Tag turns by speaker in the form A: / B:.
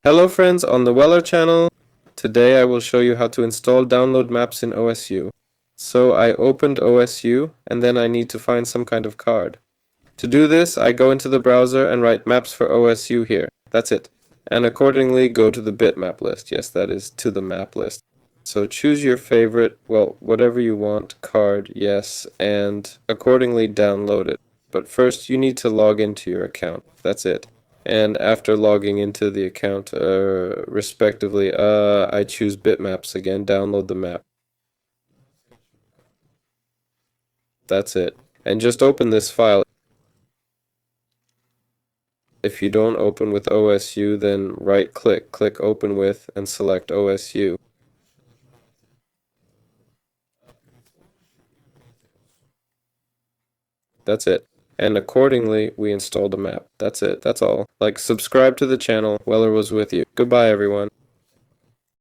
A: Hello friends on the Weller channel. Today I will show you how to install download maps in OSU. So I opened OSU and then I need to find some kind of card. To do this, I go into the browser and write maps for OSU here. That's it. And accordingly go to the bitmap list. Yes, that is to the map list. So choose your favorite, well, whatever you want, card, yes, and accordingly download it. But first you need to log into your account. That's it. And after logging into the account, respectively, I choose bitmaps again, download the map. That's it. And just open this file. If you don't open with OSU, then right click, click open with, and select OSU. That's it. And accordingly, we installed a map. That's it. That's all. Like, subscribe to the channel. Weller was with you. Goodbye, everyone.